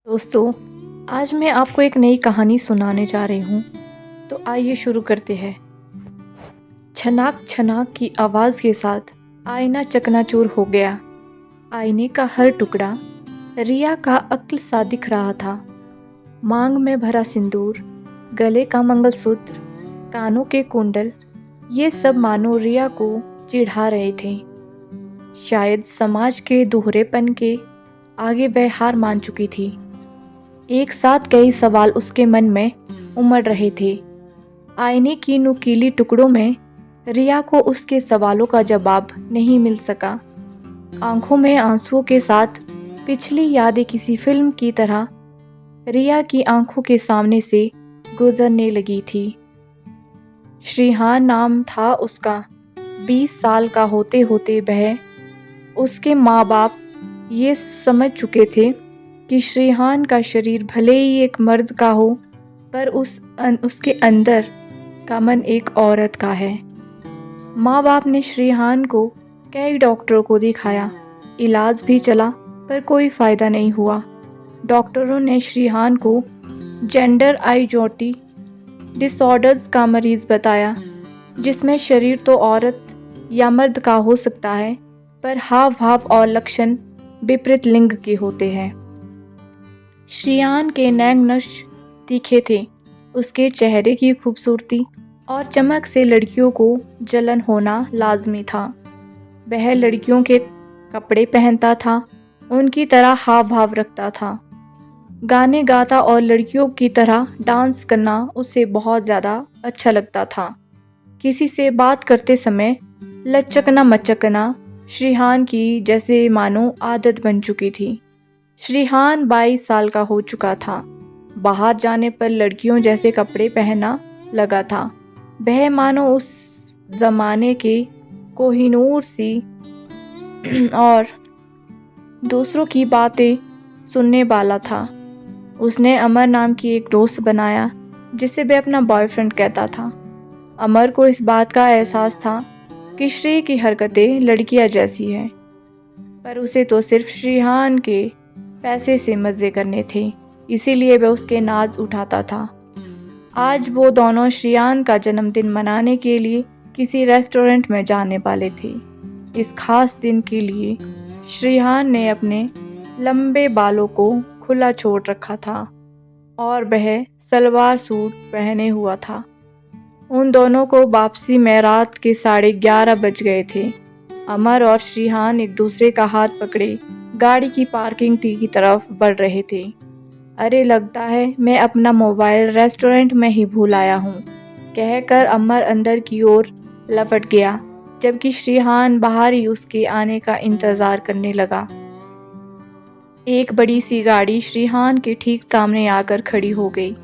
दोस्तों, आज मैं आपको एक नई कहानी सुनाने जा रही हूँ। तो आइए शुरू करते हैं। छनाक छनाक की आवाज़ के साथ आईना चकनाचूर हो गया। आईने का हर टुकड़ा रिया का अक्ल सा दिख रहा था। मांग में भरा सिंदूर, गले का मंगलसूत्र, कानों के कुंडल, ये सब मानो रिया को चिढ़ा रहे थे। शायद समाज के दोहरेपन के आगे वह हार मान चुकी थी। एक साथ कई सवाल उसके मन में उमड़ रहे थे। आईने की नुकीली टुकड़ों में रिया को उसके सवालों का जवाब नहीं मिल सका। आंखों में आंसुओं के साथ पिछली यादें किसी फिल्म की तरह रिया की आंखों के सामने से गुजरने लगी थी। श्रीहान नाम था उसका। 20 साल का होते होते वह उसके माँ बाप ये समझ चुके थे कि श्रीहान का शरीर भले ही एक मर्द का हो, पर उसके अंदर का मन एक औरत का है। माँ बाप ने श्रीहान को कई डॉक्टरों को दिखाया, इलाज भी चला, पर कोई फ़ायदा नहीं हुआ। डॉक्टरों ने श्रीहान को जेंडर आइडेंटिटी डिसऑर्डर्स का मरीज़ बताया, जिसमें शरीर तो औरत या मर्द का हो सकता है, पर हाव भाव और लक्षण विपरीत लिंग के होते हैं। श्रीहान के नैन नक्श तीखे थे। उसके चेहरे की खूबसूरती और चमक से लड़कियों को जलन होना लाजमी था। वह लड़कियों के कपड़े पहनता था, उनकी तरह हाव भाव रखता था। गाने गाता और लड़कियों की तरह डांस करना उसे बहुत ज़्यादा अच्छा लगता था। किसी से बात करते समय लचकना मचकना श्रीहान की जैसे मानो आदत बन चुकी थी। श्रीहान 22 साल का हो चुका था। बाहर जाने पर लड़कियों जैसे कपड़े पहनना लगा था। वह मानो उस जमाने के कोहिनूर सी और दूसरों की बातें सुनने वाला था। उसने अमर नाम की एक दोस्त बनाया, जिसे वह अपना बॉयफ्रेंड कहता था। अमर को इस बात का एहसास था कि श्री की हरकतें लड़कियां जैसी हैं, पर उसे तो सिर्फ श्रीहान के पैसे से मज़े करने थे, इसीलिए वह उसके नाज उठाता था। आज वो दोनों श्रीहान का जन्मदिन मनाने के लिए किसी रेस्टोरेंट में जाने वाले थे। इस खास दिन के लिए श्रीहान ने अपने लंबे बालों को खुला छोड़ रखा था और वह सलवार सूट पहने हुआ था। उन दोनों को वापसी में रात के 11:30 बज गए थे। अमर और श्रीहान एक दूसरे का हाथ पकड़े गाड़ी की पार्किंग की तरफ बढ़ रहे थे। अरे, लगता है मैं अपना मोबाइल रेस्टोरेंट में ही भूल आया हूँ, कहकर अमर अंदर की ओर लपट गया, जबकि श्रीहान बाहर ही उसके आने का इंतज़ार करने लगा। एक बड़ी सी गाड़ी श्रीहान के ठीक सामने आकर खड़ी हो गई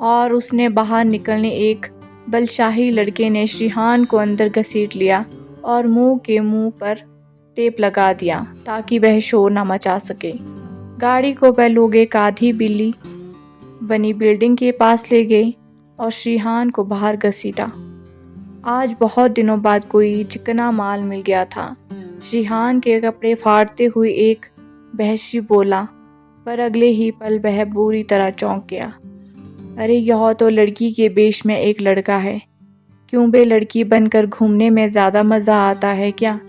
और उसने बाहर निकलने एक बलशाही लड़के ने श्रीहान को अंदर घसीट लिया और मुंह पर टेप लगा दिया ताकि वह शोर न मचा सके। गाड़ी को वह लोग एक आधी बिल्ली बनी बिल्डिंग के पास ले गए और श्रीहान को बाहर घसीटा। आज बहुत दिनों बाद कोई चिकना माल मिल गया था। श्रीहान के कपड़े फाड़ते हुए एक बहशी बोला, पर अगले ही पल वह बुरी तरह चौंक गया। अरे, यह तो लड़की के वेश में एक लड़का है। क्यों बे, लड़की बनकर घूमने में ज़्यादा मज़ा आता है क्या?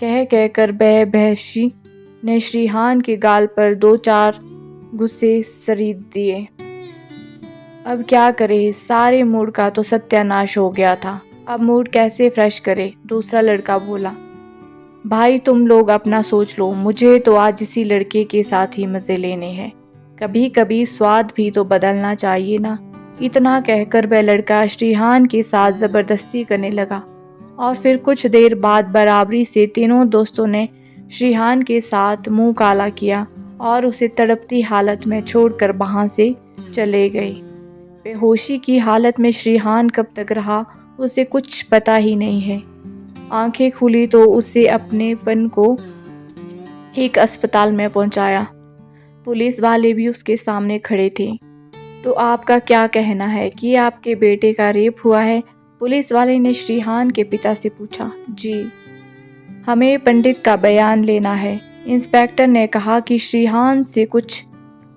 कह कर वह बहशी ने श्रीहान के गाल पर 2-4 गुस्से सरीद दिए। अब क्या करे, सारे मूड का तो सत्यानाश हो गया था। अब मूड कैसे फ्रेश करे? दूसरा लड़का बोला। भाई, तुम लोग अपना सोच लो, मुझे तो आज इसी लड़के के साथ ही मज़े लेने हैं। कभी कभी स्वाद भी तो बदलना चाहिए ना। इतना कहकर वह लड़का श्रीहान के साथ ज़बरदस्ती करने लगा और फिर कुछ देर बाद बराबरी से तीनों दोस्तों ने श्रीहान के साथ मुंह काला किया और उसे तड़पती हालत में छोड़कर वहां से चले गए। बेहोशी की हालत में श्रीहान कब तक रहा, उसे कुछ पता ही नहीं है। आंखें खुली तो उसे अपनेपन को एक अस्पताल में पहुंचाया। पुलिस वाले भी उसके सामने खड़े थे। तो आपका क्या कहना है कि आपके बेटे का रेप हुआ है? पुलिस वाले ने श्रीहान के पिता से पूछा। जी, हमें पंडित का बयान लेना है। इंस्पेक्टर ने कहा कि श्रीहान से कुछ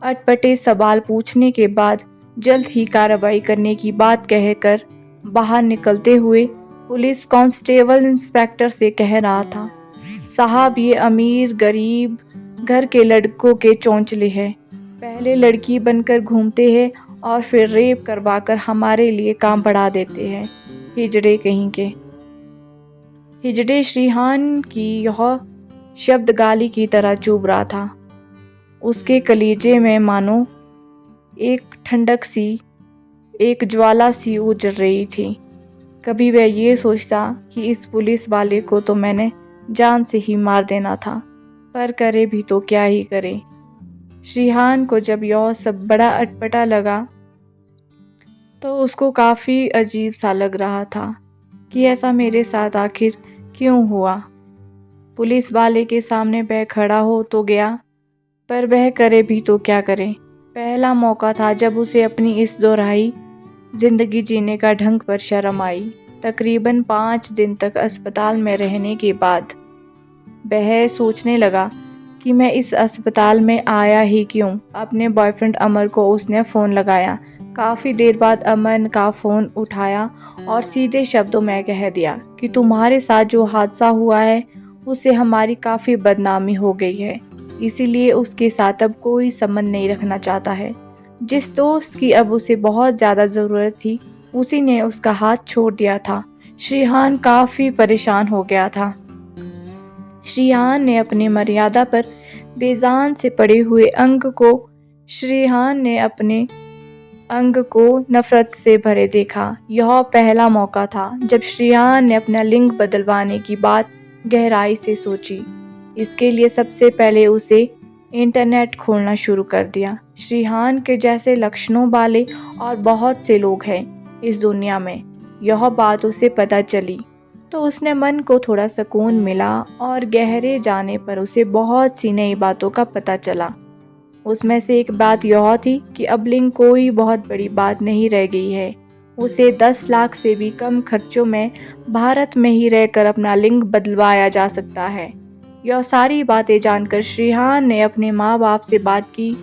अटपटे सवाल पूछने के बाद जल्द ही कार्रवाई करने की बात कहकर बाहर निकलते हुए पुलिस कांस्टेबल इंस्पेक्टर से कह रहा था, साहब ये अमीर गरीब घर के लड़कों के चौंचले हैं। पहले लड़की बनकर घूमते हैं और फिर रेप करवाकर हमारे लिए काम बढ़ा देते हैं। हिजड़े कहीं के। हिजड़े श्रीहान की यह शब्द गाली की तरह चुभ रहा था। उसके कलीजे में मानो एक ठंडक सी, एक ज्वाला सी उजड़ रही थी। कभी वह ये सोचता कि इस पुलिस वाले को तो मैंने जान से ही मार देना था, पर करे भी तो क्या ही करे। श्रीहान को जब यह सब बड़ा अटपटा लगा तो उसको काफ़ी अजीब सा लग रहा था कि ऐसा मेरे साथ आखिर क्यों हुआ। पुलिस वाले के सामने वह खड़ा हो तो गया, पर वह करे भी तो क्या करे। पहला मौका था जब उसे अपनी इस दोहराई जिंदगी जीने का ढंग पर शर्म आई। तकरीबन 5 दिन तक अस्पताल में रहने के बाद वह सोचने लगा कि मैं इस अस्पताल में आया ही क्यों। अपने बॉयफ्रेंड अमर को उसने फ़ोन लगाया। काफ़ी देर बाद अमन का फ़ोन उठाया और सीधे शब्दों में कह दिया कि तुम्हारे साथ जो हादसा हुआ है उससे हमारी काफ़ी बदनामी हो गई है, इसीलिए उसके साथ अब कोई संबंध नहीं रखना चाहता है। जिस दोस्त की अब उसे बहुत ज़्यादा ज़रूरत थी उसी ने उसका हाथ छोड़ दिया था। श्रीहान काफ़ी परेशान हो गया था। श्रीहान ने अपनी मर्यादा पर बेजान से पड़े हुए अंग को नफरत से भरे देखा। यह पहला मौका था जब श्रीहान ने अपना लिंग बदलवाने की बात गहराई से सोची। इसके लिए सबसे पहले उसे इंटरनेट खोलना शुरू कर दिया। श्रीहान के जैसे लक्षणों वाले और बहुत से लोग हैं इस दुनिया में, यह बात उसे पता चली तो उसने मन को थोड़ा सुकून मिला और गहरे जाने पर उसे बहुत सी नई बातों का पता चला। उसमें से एक बात यह थी कि अब लिंग कोई बहुत बड़ी बात नहीं रह गई है। उसे 10 लाख से भी कम खर्चों में भारत में ही रहकर अपना लिंग बदलवाया जा सकता है। यह सारी बातें जानकर श्रीहान ने अपने माँ बाप से बात की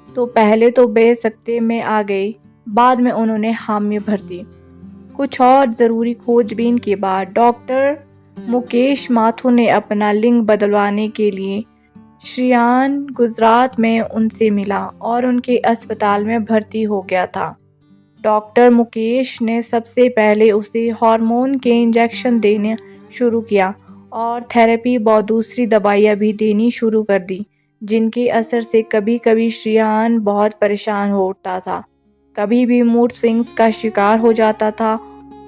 तो पहले तो बेसकते में आ गए, बाद में उन्होंने हामी भर दी। कुछ और ज़रूरी खोजबीन के बाद डॉक्टर मुकेश माथुर ने अपना लिंग बदलवाने के लिए श्रीहान गुजरात में उनसे मिला और उनके अस्पताल में भर्ती हो गया था। डॉक्टर मुकेश ने सबसे पहले उसे हार्मोन के इंजेक्शन देने शुरू किया और थेरेपी व दूसरी दवाइयाँ भी देनी शुरू कर दी, जिनके असर से कभी कभी श्रीहान बहुत परेशान हो उठता था, कभी भी मूड स्विंग्स का शिकार हो जाता था।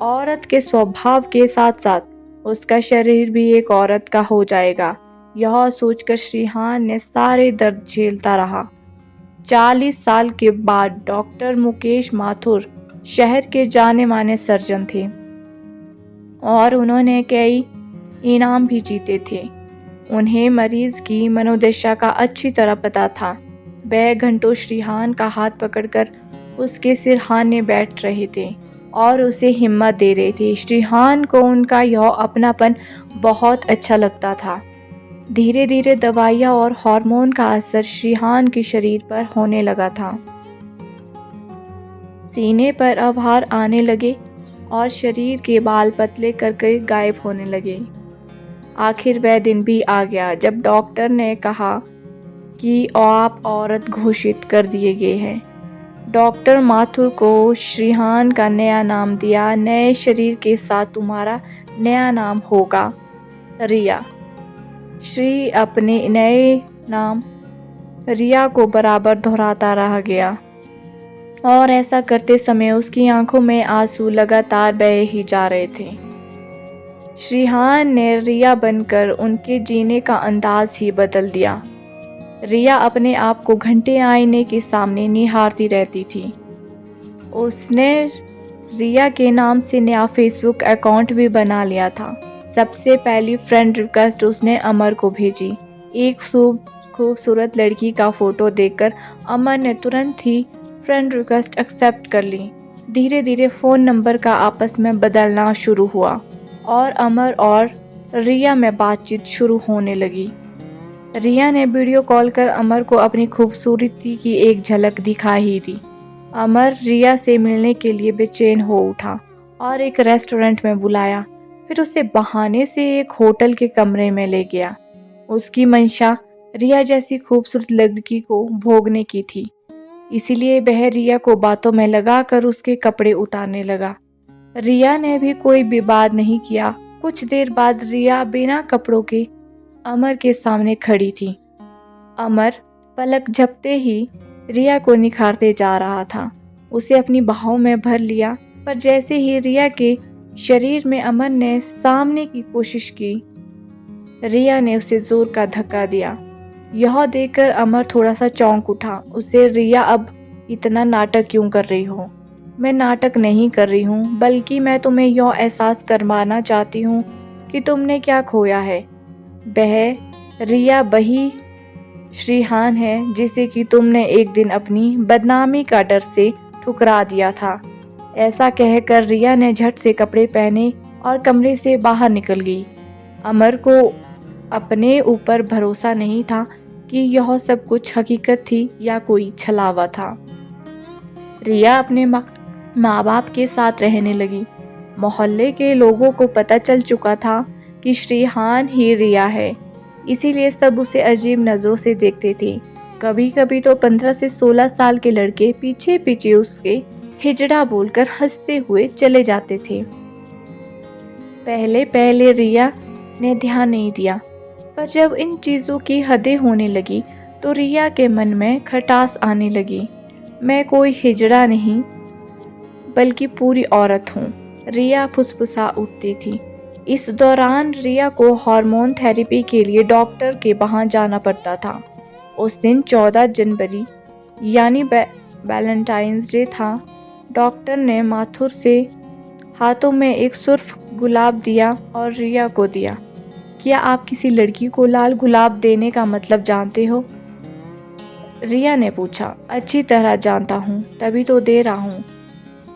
औरत के स्वभाव के साथ साथ उसका शरीर भी एक औरत का हो जाएगा, यह सोचकर श्रीहान ने सारे दर्द झेलता रहा। 40 साल के बाद डॉक्टर मुकेश माथुर शहर के जाने माने सर्जन थे और उन्होंने कई इनाम भी जीते थे। उन्हें मरीज की मनोदशा का अच्छी तरह पता था। वह घंटों श्रीहान का हाथ पकड़कर उसके सिरहाने बैठ रहे थे और उसे हिम्मत दे रहे थे। श्रीहान को उनका यह अपनापन बहुत अच्छा लगता था। धीरे धीरे दवाइयाँ और हार्मोन का असर श्रीहान के शरीर पर होने लगा था। सीने पर आभार आने लगे और शरीर के बाल पतले करके गायब होने लगे। आखिर वह दिन भी आ गया जब डॉक्टर ने कहा कि आप औरत घोषित कर दिए गए हैं। डॉक्टर माथुर को श्रीहान का नया नाम दिया। नए शरीर के साथ तुम्हारा नया नाम होगा रिया। श्री अपने नए नाम रिया को बराबर दोहराता रह गया और ऐसा करते समय उसकी आंखों में आंसू लगातार बह ही जा रहे थे। श्रीहान ने रिया बनकर उनके जीने का अंदाज ही बदल दिया। रिया अपने आप को घंटे आईने के सामने निहारती रहती थी। उसने रिया के नाम से नया फेसबुक अकाउंट भी बना लिया था। सबसे पहली फ्रेंड रिक्वेस्ट उसने अमर को भेजी। एक खूबसूरत लड़की का फोटो देखकर अमर ने तुरंत ही फ्रेंड रिक्वेस्ट एक्सेप्ट कर ली। धीरे धीरे फ़ोन नंबर का आपस में बदलना शुरू हुआ और अमर और रिया में बातचीत शुरू होने लगी। रिया ने वीडियो कॉल कर अमर को अपनी खूबसूरती की एक झलक दिखा ही दी। अमर रिया से मिलने के लिए बेचैन हो उठा और एक रेस्टोरेंट में बुलाया, फिर उसे बहाने से एक होटल के कमरे में ले गया। उसकी मंशा रिया जैसी खूबसूरत लड़की को भोगने की थी, इसीलिए वह रिया को बातों में लगाकर उसके कपड़े उतारने लगा। रिया ने भी कोई विवाद नहीं किया। कुछ देर बाद रिया बिना कपड़ों के अमर के सामने खड़ी थी। अमर पलक झपते ही रिया को निखारते जा रहा था। उसे अपनी बाहों में भर लिया, पर जैसे ही रिया के शरीर में अमर ने सामने की कोशिश की, रिया ने उसे जोर का धक्का दिया। यह देखकर अमर थोड़ा सा चौंक उठा। उसे रिया, अब इतना नाटक क्यों कर रही हो? मैं नाटक नहीं कर रही हूँ, बल्कि मैं तुम्हें यह एहसास करवाना चाहती हूँ कि तुमने क्या खोया है। वह रिया वही श्रीहान है जिसे कि तुमने एक दिन अपनी बदनामी का डर से ठुकरा दिया था। ऐसा कहकर रिया ने झट से कपड़े पहने और कमरे से बाहर निकल गई। अमर को अपने ऊपर भरोसा नहीं था कि यह सब कुछ हकीकत थी या कोई छलावा था। रिया अपने माँ बाप के साथ रहने लगी। मोहल्ले के लोगों को पता चल चुका था कि श्रीहान ही रिया है, इसीलिए सब उसे अजीब नज़रों से देखते थे। कभी कभी तो 15 से 16 साल के लड़के पीछे पीछे उसके हिजड़ा बोलकर हंसते हुए चले जाते थे। पहले पहले रिया ने ध्यान नहीं दिया, पर जब इन चीज़ों की हदें होने लगी तो रिया के मन में खटास आने लगी। मैं कोई हिजड़ा नहीं, बल्कि पूरी औरत हूँ, रिया फुसफुसा उठती थी। इस दौरान रिया को हार्मोन थेरेपी के लिए डॉक्टर के वहाँ जाना पड़ता था। उस दिन 14 जनवरी यानी वैलेंटाइंस डे था। डॉक्टर ने माथुर से हाथों में एक सुर्ख गुलाब दिया और रिया को दिया। क्या आप किसी लड़की को लाल गुलाब देने का मतलब जानते हो? रिया ने पूछा। अच्छी तरह जानता हूँ, तभी तो दे रहा हूँ।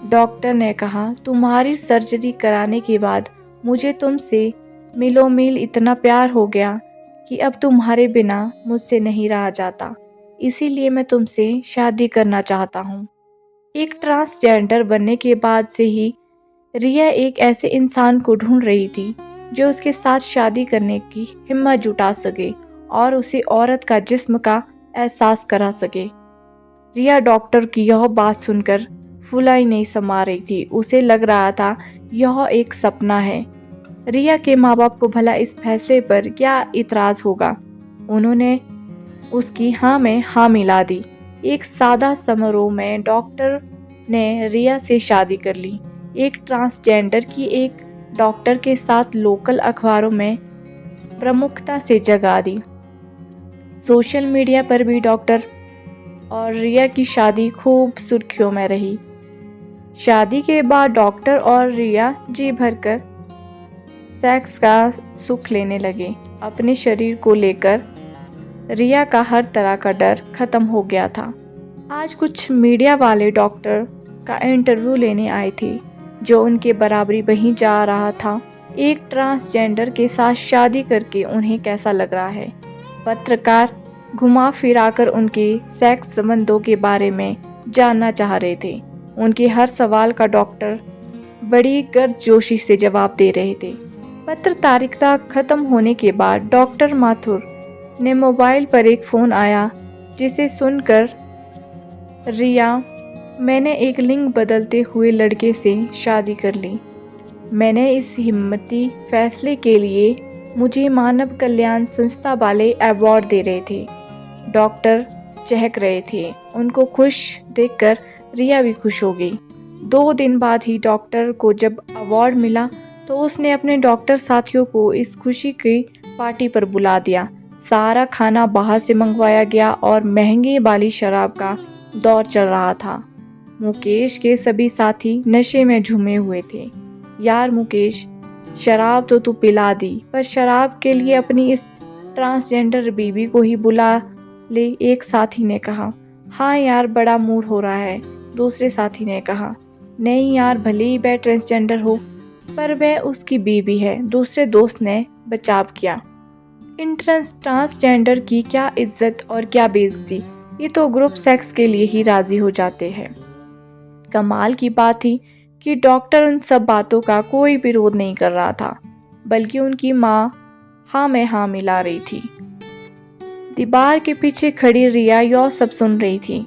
डॉक्टर ने कहा, तुम्हारी सर्जरी कराने के बाद मुझे तुमसे मिलो मिल इतना प्यार हो गया कि अब तुम्हारे बिना मुझसे नहीं रहा जाता, इसीलिए मैं तुमसे शादी करना चाहता हूँ। एक ट्रांसजेंडर बनने के बाद से ही रिया एक ऐसे इंसान को ढूंढ रही थी जो उसके साथ शादी करने की हिम्मत जुटा सके और उसे औरत का जिस्म का एहसास करा सके। रिया डॉक्टर की यह बात सुनकर फुलाई नहीं समा रही थी। उसे लग रहा था यह एक सपना है। रिया के माँ बाप को भला इस फैसले पर क्या इतराज होगा। उन्होंने उसकी हाँ में हाँ मिला दी। एक सादा समारोह में डॉक्टर ने रिया से शादी कर ली। एक ट्रांसजेंडर की एक डॉक्टर के साथ लोकल अखबारों में प्रमुखता से जगह दी। सोशल मीडिया पर भी डॉक्टर और रिया की शादी खूब सुर्खियों में रही। शादी के बाद डॉक्टर और रिया जी भरकर सेक्स का सुख लेने लगे। अपने शरीर को लेकर रिया का हर तरह का डर खत्म हो गया था। आज कुछ मीडिया वाले डॉक्टर का इंटरव्यू लेने आए थे जो उनके बराबरी वहीं जा रहा था। एक ट्रांसजेंडर के साथ शादी करके उन्हें कैसा लग रहा है। पत्रकार घुमा फिराकर उनके सेक्स संबंधों के बारे में जानना चाह रहे थे। उनके हर सवाल का डॉक्टर बड़ी गर्मजोशी से जवाब दे रहे थे। पत्रकारिता खत्म होने के बाद डॉक्टर माथुर ने मोबाइल पर एक फ़ोन आया, जिसे सुनकर रिया, मैंने एक लिंग बदलते हुए लड़के से शादी कर ली। मैंने इस हिम्मती फैसले के लिए मुझे मानव कल्याण संस्था वाले अवार्ड दे रहे थे। डॉक्टर चहक रहे थे। उनको खुश देखकर रिया भी खुश हो गई। 2 दिन बाद ही डॉक्टर को जब अवार्ड मिला तो उसने अपने डॉक्टर साथियों को इस खुशी की पार्टी पर बुला दिया। सारा खाना बाहर से मंगवाया गया और महंगी वाली शराब का दौर चल रहा था। मुकेश के सभी साथी नशे में झूमे हुए थे। यार मुकेश, शराब तो तू पिला दी, पर शराब के लिए अपनी इस ट्रांसजेंडर बीवी को ही बुला ले, एक साथी ने कहा। हाँ यार, बड़ा मूड हो रहा है, दूसरे साथी ने कहा। नहीं यार, भले ही वह ट्रांसजेंडर हो, पर वह उसकी बीवी है, दूसरे दोस्त ने बचाव किया। ट्रांसजेंडर की क्या इज्जत और क्या बेइज्जती, ये तो ग्रुप सेक्स के लिए ही राजी हो जाते हैं। कमाल की बात थी कि डॉक्टर उन सब बातों का कोई विरोध नहीं कर रहा था, बल्कि उनकी माँ हाँ में हाँ मिला रही थी। दीवार के पीछे खड़ी रिया यह सब सुन रही थी।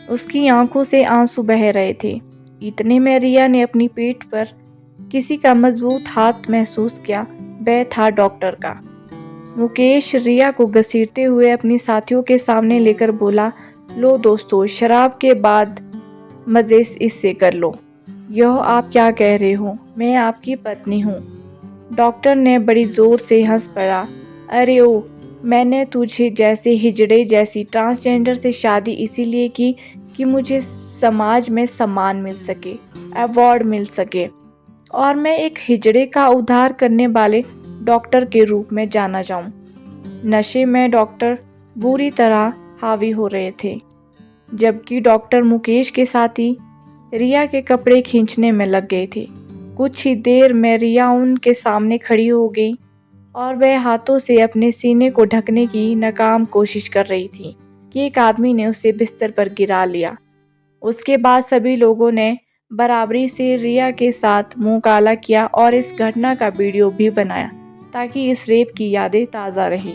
उसकी आंखों से आंसू बह रहे थे। इतने में रिया ने अपनी पीठ पर किसी का मजबूत हाथ महसूस किया। वह था डॉक्टर का। मुकेश रिया को घसीटते हुए अपनी साथियों के सामने लेकर बोला, लो दोस्तों, शराब के बाद मजे इससे कर लो। यह आप क्या कह रहे हो? मैं आपकी पत्नी हूँ। डॉक्टर ने बड़ी जोर से हंस पड़ा। अरे ओ, मैंने तुझे जैसे हिजड़े जैसी ट्रांसजेंडर से शादी इसीलिए की कि मुझे समाज में सम्मान मिल सके, अवार्ड मिल सके और मैं एक हिजड़े का उद्धार करने वाले डॉक्टर के रूप में जाना जाऊं। नशे में डॉक्टर बुरी तरह हावी हो रहे थे, जबकि डॉक्टर मुकेश के साथी रिया के कपड़े खींचने में लग गए थे। कुछ ही देर में रिया उनके सामने खड़ी हो गई और वह हाथों से अपने सीने को ढकने की नाकाम कोशिश कर रही थी कि एक आदमी ने उसे बिस्तर पर गिरा लिया। उसके बाद सभी लोगों ने बराबरी से रिया के साथ मुंह काला किया और इस घटना का वीडियो भी बनाया ताकि इस रेप की यादें ताज़ा रही।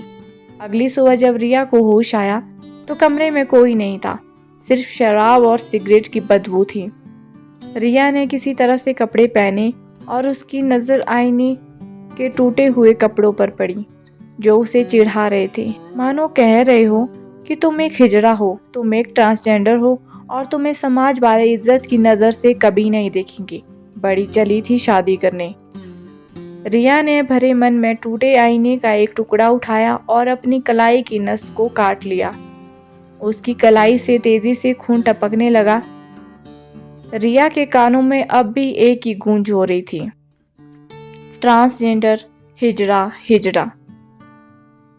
अगली सुबह जब रिया को होश आया तो कमरे में कोई नहीं था, सिर्फ शराब और सिगरेट की बदबू थी। रिया ने किसी तरह से कपड़े पहने और उसकी नज़र आईने के टूटे हुए कपड़ों पर पड़ी जो उसे चिढ़ा रहे थे, मानो कह रहे हो कि तुम एक हिजड़ा हो, तुम एक ट्रांसजेंडर हो और तुम्हें समाज वाले इज्जत की नज़र से कभी नहीं देखेंगे। बड़ी चली थी शादी करने। रिया ने भरे मन में टूटे आईने का एक टुकड़ा उठाया और अपनी कलाई की नस को काट लिया। उसकी कलाई से तेजी से खून टपकने लगा। रिया के कानों में अब भी एक ही गूंज हो रही थी, ट्रांसजेंडर, हिजड़ा हिजड़ा।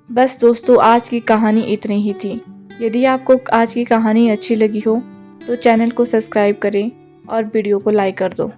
बस दोस्तों, आज की कहानी इतनी ही थी। यदि आपको आज की कहानी अच्छी लगी हो तो चैनल को सब्सक्राइब करें और वीडियो को लाइक कर दो।